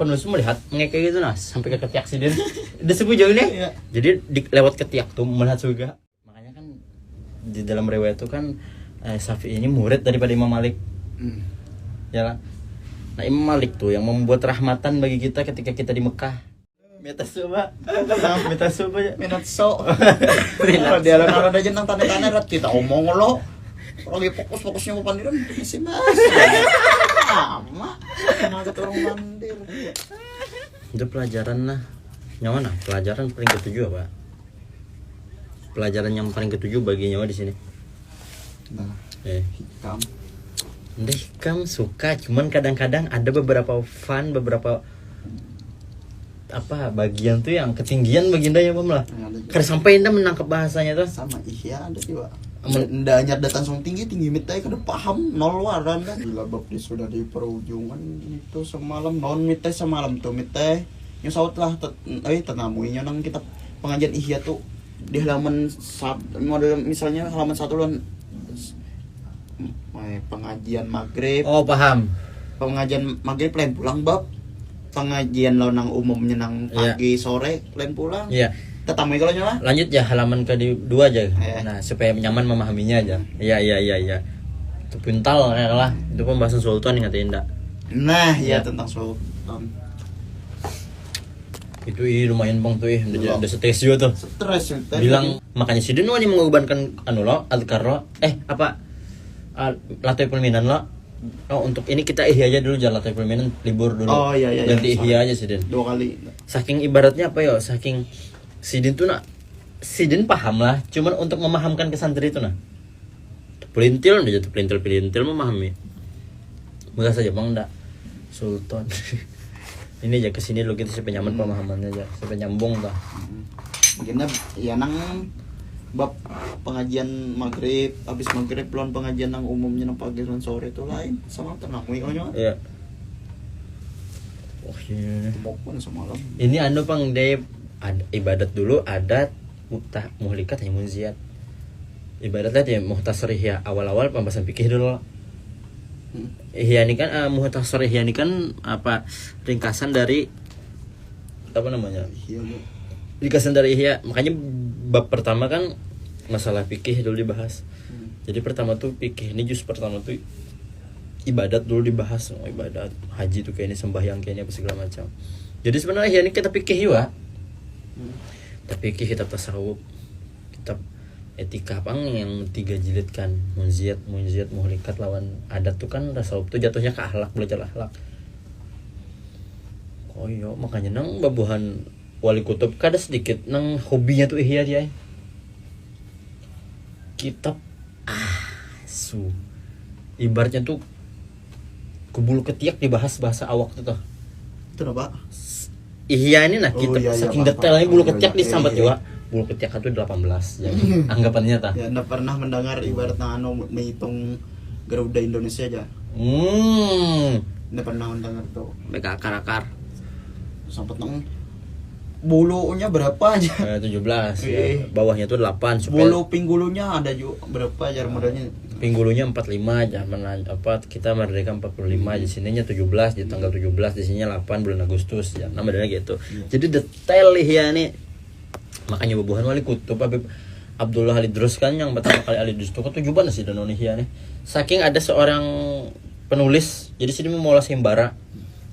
penulis melihat kayak gitu nah sampai ke ketiak sih dia. Udah sebujung nih. Iya. Jadi lewat ketiak tuh melihat surga. Makanya kan di dalam riwayat itu kan Syafi'i ini murid daripada Imam Malik. Ya kan? Nah, Imam Malik tuh yang membuat rahmatan bagi kita ketika kita di Mekah. Metasoba. Metasoba ya. Minatso. Dia ada aja nang tanda-tanda rat kita omong lo. Lagi fokus-fokusnya mau pandiran masih mas. Sama. Semangat orang mandir. Itu pelajaran lah. Yang mana? Pelajaran paling ketujuh apa? Pelajaran yang paling ketujuh bagi nyawa di sini. Nah, hikam. Hikam suka, cuman kadang-kadang ada beberapa fun, beberapa apa bagian tuh yang ketinggian baginda ya Pam lah. Karena sampai anda menangkap bahasanya tuh. Sama iya ada juga. Nda nyar datang song tinggi mitai kada paham nol waran kan. Gila bab dia sudah di perujungan itu semalam non mitai semalam tuh mitai nyesaut lah tenamuinya nang kita pengajian ihya tuh di halaman model misalnya halaman 1 lan pengajian maghrib. Oh paham. Pengajian maghrib lain pulang bab. Pengajian lo nang umumnya nang pagi sore lain pulang. Iya. Tetamu kalau nyala. Lanjut ya halaman ke-2 aja. Nah, supaya nyaman memahaminya aja. Iya. Itu pintal lah. Itu pembahasan sultan ngatain enggak. Nah, ya tentang sultan. Itu lumayan Bang tuh udah stres juga tuh. Stres bilang makanya si Dino nih mengubankan lo azkar lo latih pelminan lo. Oh, untuk ini kita ihya aja dulu jalan latih pelminan libur dulu. Oh iya. Ganti ihya aja si Den. 2 kali. Saking ibaratnya apa ya? Saking Sidin tuh Sidin paham lah, cuman untuk memahamkan ke santri itu pelintil udah jatuh pelintil memahami. Enggak saja Bang enggak Sultan. Ini aja kesini dulu kita sampai nyaman pemahamannya aja, sampai nyambung dah. Mungkin ya nang bab pengajian maghrib, habis maghrib lawan pengajian nang umumnya nang pagi dan sore itu lain sama tenang kalau iya. Oh iya. Pokoknya semalam. Ini Pang Dep ada ibadat dulu adat muhlikat ya munziat ibadatnya dia muhtasar ihya awal-awal pembahasan fikih dulu. Ihya ini kan muhtasar ihya ini kan apa ringkasan dari apa namanya ringkasan dari ihya, makanya bab pertama kan masalah fikih dulu dibahas. Jadi pertama tuh fikih ini juz pertama tuh ibadat dulu dibahas. Ibadat haji tuh kayak ini sembahyang kayak ini apa segala macam. Jadi sebenarnya ihya ini kita fikih juga. Tapi kitab tasawuf, kitab etika Pang yang 3 jilid kan munziat muhlikat lawan adat tuh kan tasawuf tuh jatuhnya ke akhlak, belajar akhlak. Oh iya makanya nang babuhan wali kutub kada sedikit nang hobinya tuh ihya dia. Kitab ibaratnya tuh kubul ketiak dibahas bahasa awak tuh. Itu apa? Ihya ini kita saking detailnya bulu ketiak disambat juga. Bulu ketiak itu 18 jadi anggapannya tah. Ya anda pernah mendengar ibarat menghitung Garuda Indonesia aja. Anda pernah mendengar tuh. Mereka akar-akar. Sampai nang bulunya berapa aja? 17. Ya. Bawahnya tuh 8 supaya bulu pinggulunya ada juga berapa aja modalnya? Pinggulunya 45 zaman apa kita merdeka 45 di sininya 17 di tanggal 17 di sininya 8 bulan Agustus ya namanya gitu. Jadi detail ya nih. Makanya babuhan wali kutub Habib Abdullah Al-Idrus kan yang pertama kali Al-Idrus itu ketujuan sih dan ihya nih. Saking ada seorang penulis jadi sini memolas himbara.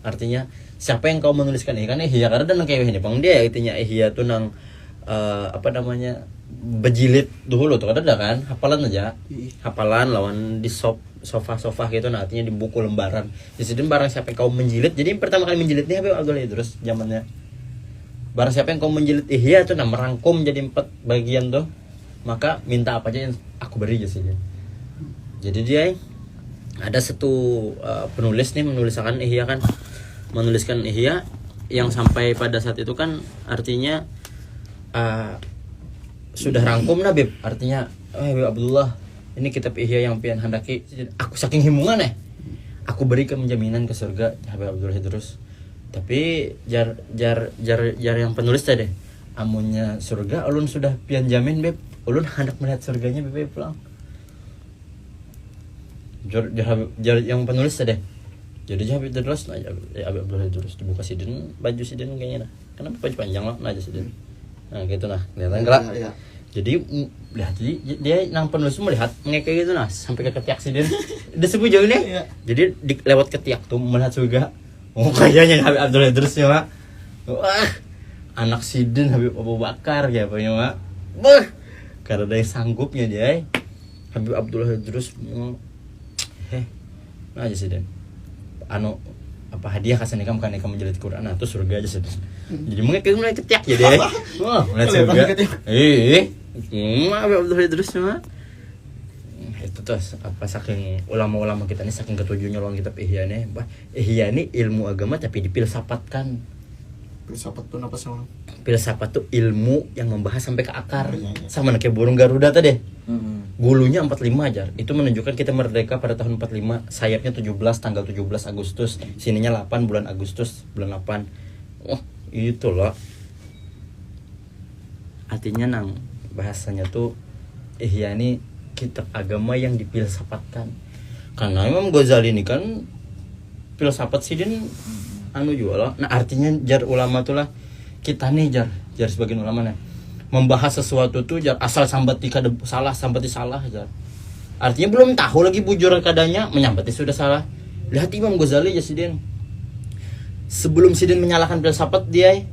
Artinya siapa yang kau menuliskan ini kan ihya karena dan kayak ini Bang dia intinya ihya tuh nang apa namanya bejilid dulu tuh ada kan hafalan lawan di sofa gitu nah artinya di buku lembaran di sini barang siapa yang kau menjilid jadi pertama kali menjilid nih Habib Abdul terus zamannya barang siapa yang kau menjilid ihya tuh merangkum jadi 4 bagian tuh maka minta apa aja yang aku beri aja sih jadi dia ada satu penulis nih menuliskan ihya yang sampai pada saat itu kan artinya sudah rangkum Habib artinya Habib Abdullah ini kitab ihya yang pian handaki aku saking himungan aku berikan jaminan ke surga Habib Abdullah terus tapi jar yang penulis tadi amunnya surga ulun sudah pian jamin Beb ulun hendak melihat surganya Beb pulang jar yang penulis tadi Jadi Habib terus nah Habib terus dibuka sidin baju sidin kayaknya nah. Kenapa baju panjang lah aja sidin. Nah gitu nah kelihatan kelak. Iya. Jadi lihat dia nang penulis melihat ngeke gitu nah sampai ke ketiak sidin. Udah sebu jauh nih. Iya. Jadi lewat ketiak tuh melihat surga. Oh kayaknya Habib Abdul Idrus ya Mak. Wah anak sidin Habib Abu Bakar ya punya Mak. Wah karena dia sanggupnya dia. Habib Abdul Idrus nah aja sidin. Anu apa hadiah kasih nikam kan nikam menjadi Quran atau surga aja sidin. Jadi mulai ketiak ya deh. Wah mulai surga. Habib Abdul Idrus mah. Itu tuh apa saking ulama-ulama kita ini saking ketujuhnya lawan kitab Ihya nih. Ihya ini ilmu agama tapi dipilsapatkan. Filsafat tuh apa sama? Filsafat tuh ilmu yang membahas sampai ke akar. Sama kayak burung Garuda tadi. Gulunya 45 aja. Itu menunjukkan kita merdeka pada tahun 45. Sayapnya 17 tanggal 17 Agustus. Sininya 8 bulan Agustus, bulan 8. Oh, itu loh. Artinya nang bahasanya tuh Ihya ini kitab agama yang dipilsafatkan. Karena Imam Ghazali ini kan filsafat sidin anu juga lah. Nah artinya jar ulama tuh lah kita nih jar sebagian ulama nih membahas sesuatu tuh jar asal sambati kada salah sambati salah jar. Artinya belum tahu lagi bujur kadanya menyambati sudah salah. Lihat Imam Ghazali ya sidin. Sebelum sidin menyalahkan filsafat dia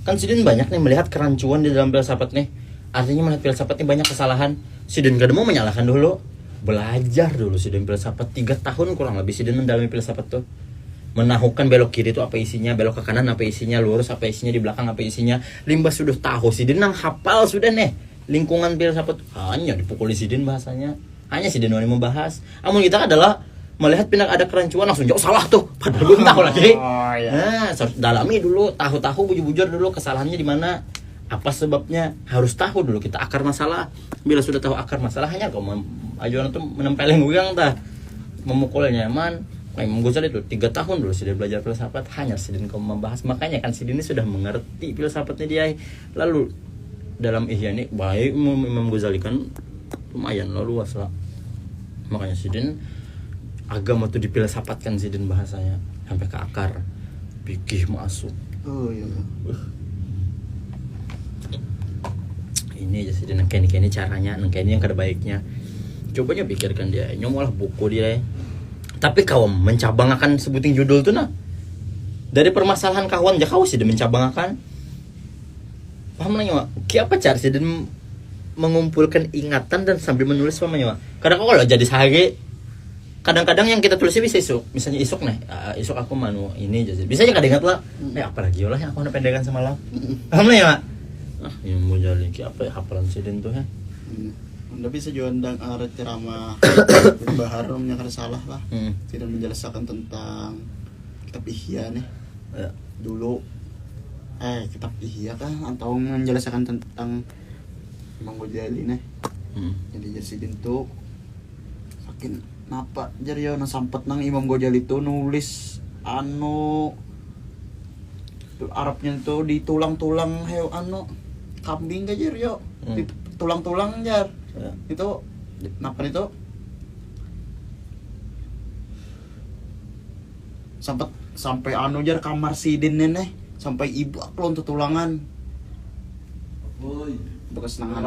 kan sidin banyak nih melihat kerancuan di dalam filsafat nih. Artinya melihat filsafat ini banyak kesalahan. Sidin kada mau menyalahkan dulu. Belajar dulu sidin filsafat 3 tahun kurang lebih sidin mendalami filsafat tuh. Menahukan belok kiri itu apa isinya, belok ke kanan apa isinya, lurus apa isinya, di belakang apa isinya. Limbah sudah tahu sidin nang hafal sudah nih lingkungan filsafat hanya dipukuli sidin bahasanya. Hanya sidin yang membahas. Amun kita adalah melihat pindah ada kerancuan langsung jauh salah tuh padahal belum tahu lagi. Nah, harus dalami dulu, tahu bujur-bujur dulu kesalahannya di mana. Apa sebabnya harus tahu dulu kita akar masalah. Bila sudah tahu akar masalah hanya kau ajuan itu menempelin uang tah memukulnya nyaman. Imam Ghazali itu 3 tahun dulu sudah belajar filsafat hanya sidin kau membahas. Makanya kan sidin ini sudah mengerti filsafatnya dia. Lalu dalam Ihya ini baik Imam Ghazali kan lumayan luas lah. Makanya sidin agama itu difilsafatkan sidin bahasanya sampai ke akar fikih masuk. Oh iya. Ini aja sidin nengkeni caranya nengkeni yang kada baiknya. Cobanya pikirkan dia nyomolah buku dia. Tapi kawan mencabang akan sebuting judul tuh nah. Dari permasalahan kawan aja kau sidin mencabang akan. Paham nanya, apa cara sidin mengumpulkan ingatan dan sambil menulis pamanya. Kadang kalau jadi sehari kadang-kadang yang kita tulisnya bisa isuk. Misalnya isuk nih, isuk aku manu ini aja. Bisa aja kadang ingat lah. Apalagi lah yang aku pendekan semalam. Paham nanya, yang mau jalan apa ya hafalan sidin tuh ya. Anda bisa juga undang ceramah baharumnya kada salah lah. Tidak menjelaskan tentang kitab Ihya nih. Ya. Dulu kitab Ihya kan atau menjelaskan tentang Imam Ghazali nih. Jadi sidin tuh saking napa jadi na sampet nang Imam Ghazali tuh nulis anu Arabnya tuh di tulang-tulang kambing aja yo. Di tulang-tulang jar. Ya. Itu napa itu sampai anu jar kamar sidin nih sampai ibu aklon tutulangan bekas nangan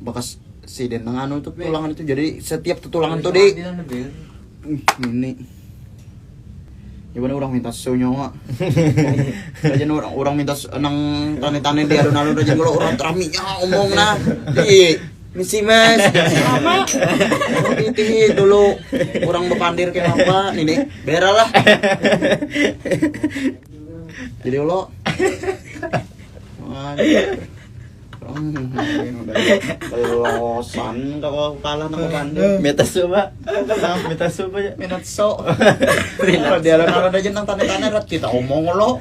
bekas sidin nangan itu tulangan itu jadi setiap tutulangan tuh di ini gimana orang minta sonyo mak aja orang minta nang tane-tane di alun-alun aja kalau orang teraminya omong nah di misi mas lama itu dulu orang bepandir ke apa ini beralah jadi lo losan kalau kalah nang bepandir Metaso ya. kalau di alun-alun aja nang tane-tane rat kita omong lo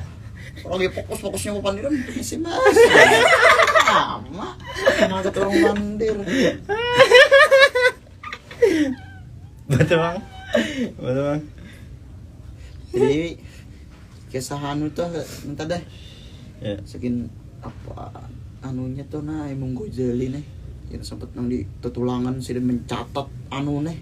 lagi fokusnya bepandiran misi mas sama keturung mandir. Betul bang. Jadi kesahan itu minta deh. Ya. Sekin apa anunya tuh nah Imam Ghazali nih yang sempat nang di tutulangan sidin mencatat anu nih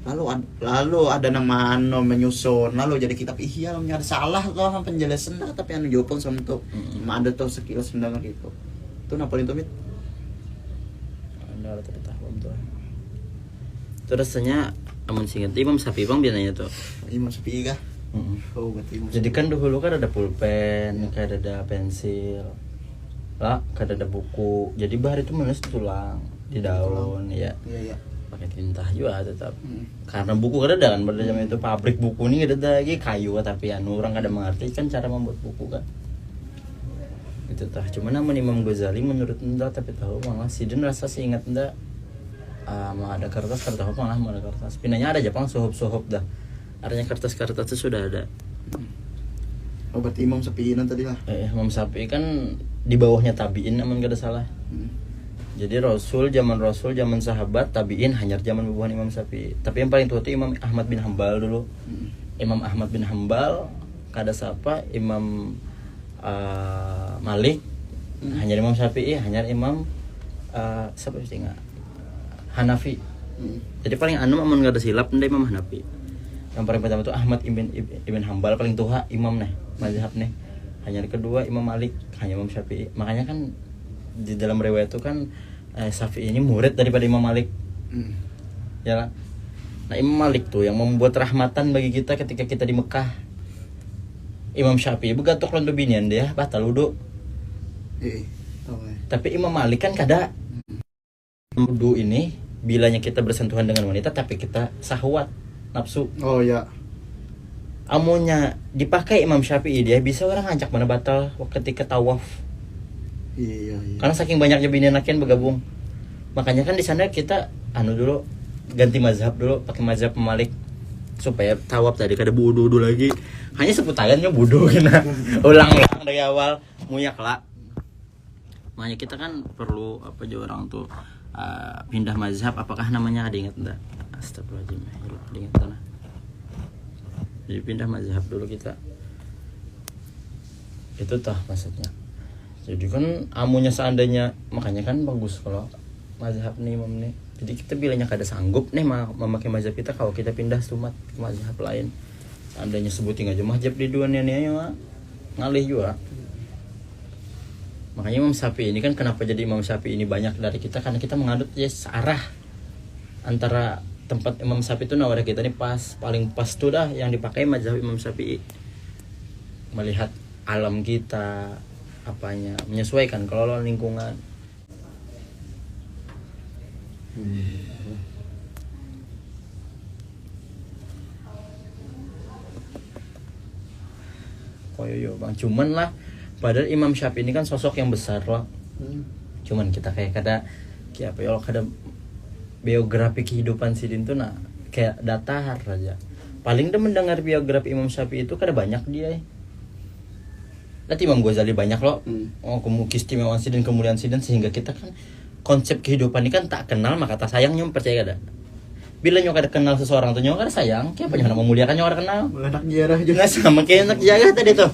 lalu ada nama menyusun lalu jadi kitab ihya ada salah tuh penjelasan dah tapi anu jawab untuk ada tuh sekilas mendengar gitu itu paling tumit anda tadi tahu tuh itu rasanya amun singkat Imam Syafi'i bang biasanya tuh Imam Syafi'i kah oh berarti Imam jadi kan dulu kan ada pulpen kayak ada pensil lah kayak ada buku jadi bahar itu menulis tulang di daun ya iya pakai tinta juga tetap karena buku kan ada kan pada zaman itu pabrik buku ini ada lagi kayu tapi anu orang kada mengerti kan cara membuat buku kan itu tah cuman namun Imam Ghazali menurut anda tapi tahu malah sidin rasa sih ingat anda mau ada kertas tahu malah mau ada kertas pinanya ada Jepang sohop dah artinya kertas itu sudah ada obat Imam Syafi'i tadi lah Imam Syafi'i kan di bawahnya tabiin namun gak ada salah jadi Rasul zaman sahabat tabiin hanya zaman bubuhan Imam Syafi'i tapi yang paling tua itu Imam Ahmad bin Hambal dulu Imam Ahmad bin Hambal kada siapa Imam Malik hanya Imam Syafi'i hanya Imam siapa sih nggak Hanafi jadi paling anu amun gak ada silap nda Imam Hanafi yang paling pertama itu Ahmad ibn Hambal paling tua imam nih mazhab nih hanya kedua Imam Malik hanya Imam Syafi'i makanya kan di dalam riwayat itu kan Syafi'i ini murid daripada Imam Malik ya lah. Nah Imam Malik tuh yang membuat rahmatan bagi kita ketika kita di Mekah Imam Syafi'i begatok lonto binian dia batal wudu tapi Imam Malik kan kada wudu ini bilanya kita bersentuhan dengan wanita tapi kita syahwat nafsu oh ya amunnya dipakai Imam Syafi'i dia bisa orang ngajak mana batal ketika tawaf iya karena saking banyaknya bini anak yang bergabung makanya kan di sana kita anu dulu ganti mazhab dulu pakai mazhab Malik supaya tawaf tadi kada wudu lagi hanya seputarannya wudu kena ulang-ulang dari awal muyak lah makanya kita kan perlu apa aja orang tuh pindah mazhab apakah namanya ada ingat enggak astagfirullahaladzim ada ingat tanah jadi pindah mazhab dulu kita itu tah maksudnya jadi kan amunya seandainya makanya kan bagus kalau mazhab nih imam nih jadi kita bilangnya kada sanggup nih memakai mazhab kita kalau kita pindah sumat ke mazhab lain seandainya sebutin aja mazhab di dua nih ya ngalih juga makanya Imam Syafi'i ini kan kenapa jadi Imam Syafi'i ini banyak dari kita karena kita mengadut ya searah antara tempat Imam Syafi'i itu nawar kita ini paling pas tuh dah yang dipakai mazhab Imam Syafi'i melihat alam kita apanya menyesuaikan kalau lingkungan yo bang cuman lah padahal Imam Syafi'i ini kan sosok yang besar loh cuman kita kayak kada biografi kehidupan sidin tuh nah kayak datar aja paling dia mendengar biografi Imam Syafi'i itu kada banyak dia nanti Imam Ghazali banyak loh keistimewaan sidin kemuliaan sidin sehingga kita kan konsep kehidupan ini kan tak kenal maka tak sayang nyom percaya kada bila nyok kada kenal seseorang tuh nyok kada sayang kayak apa nyok memuliakan nyok kada kenal anak jarah juga nggak sama kayak anak jaga tadi tuh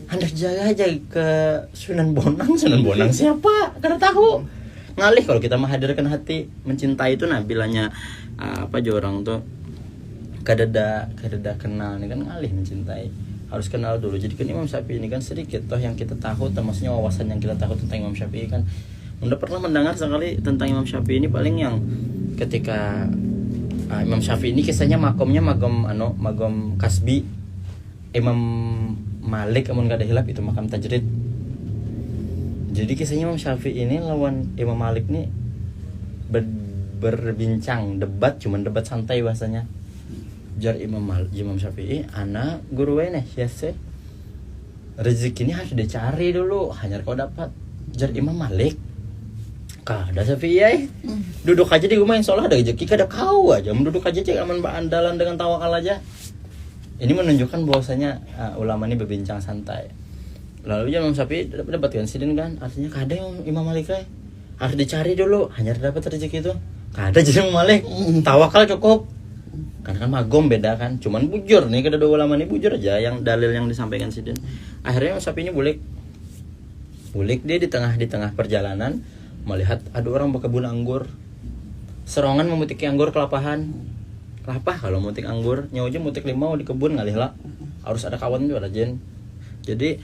anak jaga aja ke Sunan Bonang siapa kada tahu ngalih kalau kita menghadirkan hati mencintai itu nah bilanya apa aja orang tuh kada kenal ini kan ngalih mencintai harus kenal dulu jadi kan Imam Syafi'i ini kan sedikit toh yang kita tahu termasuknya wawasan yang kita tahu tentang Imam Syafi'i kan udah pernah mendengar sekali tentang Imam Syafi'i ini paling yang ketika Imam Syafi'i ini kisahnya makomnya magom kasbi Imam Malik amun kada hilap itu makam tajrid jadi kisahnya Imam Syafi'i ini lawan Imam Malik nih berbincang debat cuman debat santai bahasanya jar Imam Syafi'i ana guru nih ya sih rezeki ini harus dicari dulu hanya kau dapat jar Imam Malik kada Syafi'i duduk aja di rumah insyaallah ada rezeki kada kau aja duduk aja cek aman andalan dengan tawakal aja ini menunjukkan bahwasanya ulama ini berbincang santai lalu Imam Syafi'i dapatkan sidin kan artinya kada Imam Malik harus dicari dulu hanya dapat rezeki itu kada jadi Imam Malik tawakal cukup kan magom beda kan cuman bujur nih kedua ulama ini bujur aja yang dalil yang disampaikan sidin akhirnya Imam Syafi'i ini bulik dia di tengah perjalanan melihat ada orang berkebun anggur serongan memutiki anggur kelapahan Lapah kalau mutik anggur, nyawa aja mutik limau di kebun ngalih lah. Harus ada kawan juga jen. Jadi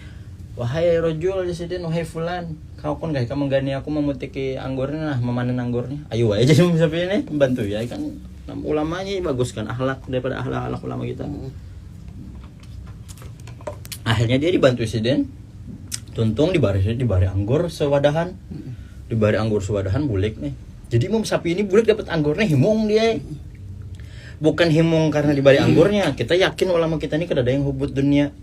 wahai rojul jasiden, wahai fulan, kau pun gak kamu gani aku memutiki anggurnya, nah memanen anggurnya. Ayo aja jadi sampai ini membantu ya kan. Ulamanya bagus kan akhlak daripada akhlak ulama kita. Akhirnya dia dibantu siden. Tuntung dibari anggur sewadahan. Dibari anggur sewadahan bulik nih. Jadi Imam Syafi'i ini bulik dapat anggurnya himung dia. Bukan himung karena dibari anggurnya. Kita yakin ulama kita ini kada ada yang hubut dunia.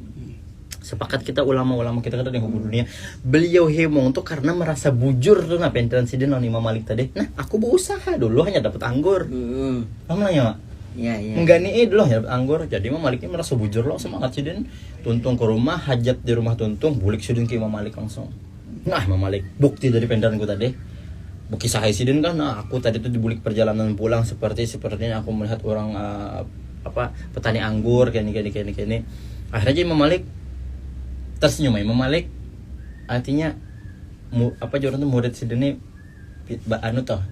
Sepakat kita ulama-ulama kita kada ada yang hubut dunia. Beliau himung tuh karena merasa bujur tuh nah pentelan sidin Imam Malik tadi. Nah, aku berusaha dulu hanya dapat anggur. Kamu nanya, Mak? Iya. Menggani dulu ya dapat anggur. Jadi Imam Malik ini merasa bujur loh semangat sidin. Tuntung ke rumah, hajat di rumah Tuntung, bulik sidin ke Imam Malik langsung. Nah, Imam Malik bukti dari pentelanku tadi. Bukti sahih sidin kan, nah aku tadi tuh dibulik perjalanan pulang sepertinya aku melihat orang petani anggur kayak ini. Akhirnya Imam Malik tersenyum. Imam Malik artinya juran tuh murid sidin ini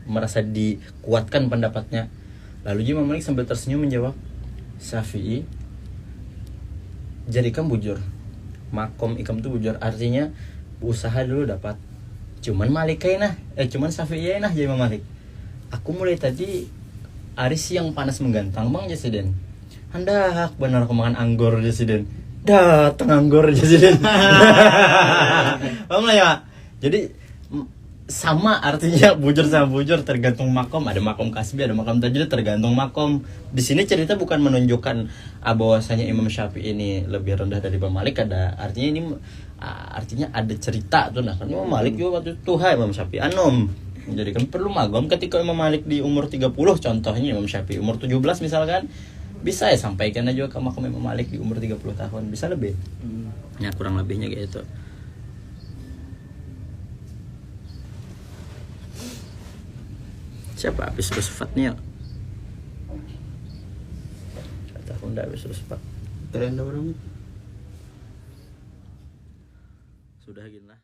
merasa dikuatkan pendapatnya. Lalu Imam Malik sambil tersenyum menjawab, Syafi'i jadikan bujur, makom ikam tuh bujur, artinya usaha dulu dapat. Cuman Syafi'i nah jadi Imam Malik. Aku mulai tadi aris yang panas menggantang bang jasiden. Hendak benar aku makan anggur jasiden. Datang anggur jasiden. Paham lah ya. Jadi sama artinya bujur sama bujur tergantung makom. Ada makom kasbi, ada makom tajwid, tergantung makom. Di sini cerita bukan menunjukkan bahwasanya Imam Syafi'i ini lebih rendah dari Imam Malik. Artinya ada cerita tuh nah kan Imam Malik juga waktu itu Imam Syafi'i anom. Jadi kan perlu magom ketika Imam Malik di umur 30 contohnya Imam Syafi'i umur 17 misalkan bisa ya sampaikan aja ke makom Imam Malik di umur 30 tahun bisa lebih. Ya kurang lebihnya kayak itu. Siapa habis sifatnya? Kata Honda habis sifat. Keren orang. Sudah gini lah.